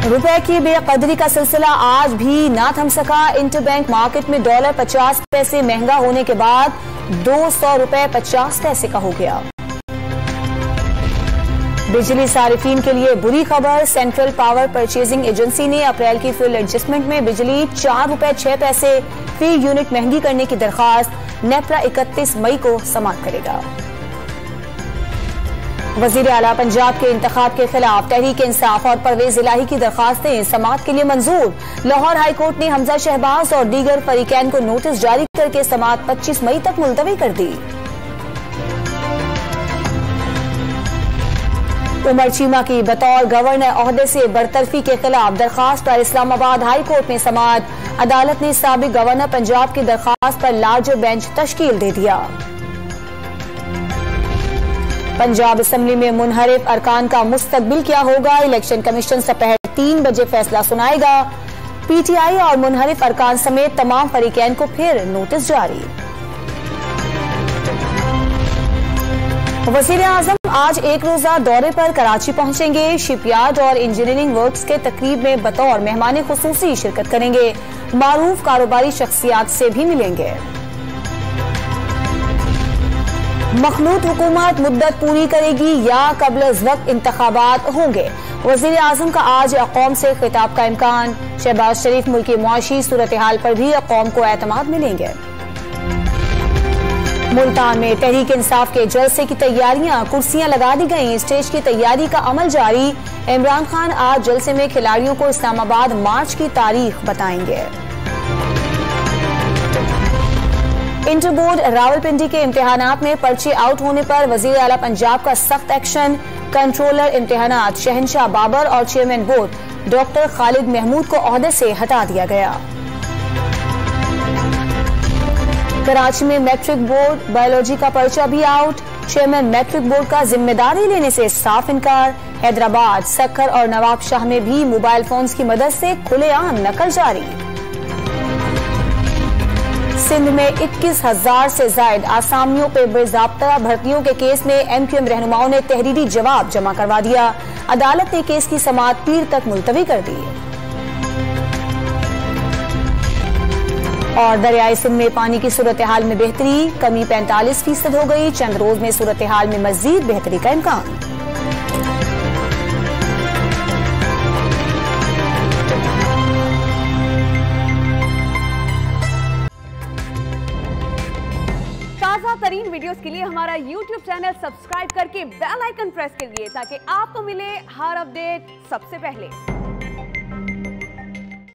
रुपए की बेकदरी का सिलसिला आज भी ना थम सका। इंटरबैंक मार्केट में डॉलर 50 पैसे महंगा होने के बाद 200 रुपए 50 पैसे का हो गया। बिजली सारिफीन के लिए बुरी खबर। सेंट्रल पावर परचेजिंग एजेंसी ने अप्रैल की फ्यूल एडजस्टमेंट में बिजली 4 रुपए 6 पैसे फी यूनिट महंगी करने की दरखास्त नेपरा 31 मई को समाप्त करेगा। वजीर आला पंजाब के इंतखाब के खिलाफ तहरीक इंसाफ और परवेज इलाही की दरखास्तें समाअत के लिए मंजूर। लाहौर हाईकोर्ट ने हमजा शहबाज और दीगर फरीकैन को नोटिस जारी करके समाअत 25 मई तक मुलतवी कर दी। उमर चीमा की बतौर गवर्नर ओहदे से बरतरफी के खिलाफ दरखास्त पर इस्लामाबाद हाई कोर्ट में समाअत। अदालत ने साबिक गवर्नर पंजाब की दरखास्त पर लार्जर बेंच तश्कील दे दिया। पंजाब असेंबली में मुनहरिफ अरकान का मुस्तकबिल क्या होगा। इलेक्शन कमीशन दोपहर 3 बजे फैसला सुनाएगा। पीटीआई और मुनहरिफ अरकान समेत तमाम फरीकैन को फिर नोटिस जारी। वजीर आजम आज एक रोजा दौरे पर कराची पहुंचेंगे। शिपयार्ड और इंजीनियरिंग वर्क्स के तकरीब में बतौर मेहमान खुसूसी शिरकत करेंगे। मारूफ कारोबारी शख्सियात से भी मिलेंगे। मखलूत हुकूमत मुद्दत पूरी करेगी या कबल वक्त इंतखाबात होंगे। वजीर आजम का आज कौम से खिताब का इम्कान। शहबाज शरीफ मुल्की मुआशी सूरत हाल पर भी कौम को एतमाद मिलेंगे। मुल्तान में तहरीक इंसाफ के जलसे की तैयारियां, कुर्सियां लगा दी गई। स्टेज की तैयारी का अमल जारी। इमरान खान आज जलसे में खिलाड़ियों को इस्लामाबाद मार्च की तारीख बताएंगे। इंटर बोर्ड रावलपिंडी के इम्तिहानात में पर्चे आउट होने पर वजीर आला पंजाब का सख्त एक्शन। कंट्रोलर इम्तिहानात शहनशाह बाबर और chairman board doctor Khalid Mahmood को ओहदे से हटा दिया गया। कराची में मैट्रिक बोर्ड बायोलॉजी का पर्चा भी आउट। चेयरमैन मैट्रिक बोर्ड का जिम्मेदारी लेने से साफ इनकार। हैदराबाद, सक्कर और नवाबशाह में भी मोबाइल फोन्स की मदद से खुलेआम नकल जारी। सिंध में 21,000 से ज्यादा आसामियों पर बेजाब्ता भर्तियों के केस में एमक्यूएम रहनुमाओं ने तहरीरी जवाब जमा करवा दिया। अदालत ने केस की समाअत पीर तक मुलतवी कर दी। और दरियाई सिंध में पानी की सूरत हाल में बेहतरी। कमी 45% हो गई। चंद रोज में सूरत हाल में मजीद बेहतरी का इम्कान। ताज़ा तरीन वीडियोस के लिए हमारा YouTube चैनल सब्सक्राइब करके बेल आइकन प्रेस करिए ताकि आपको मिले हर अपडेट सबसे पहले।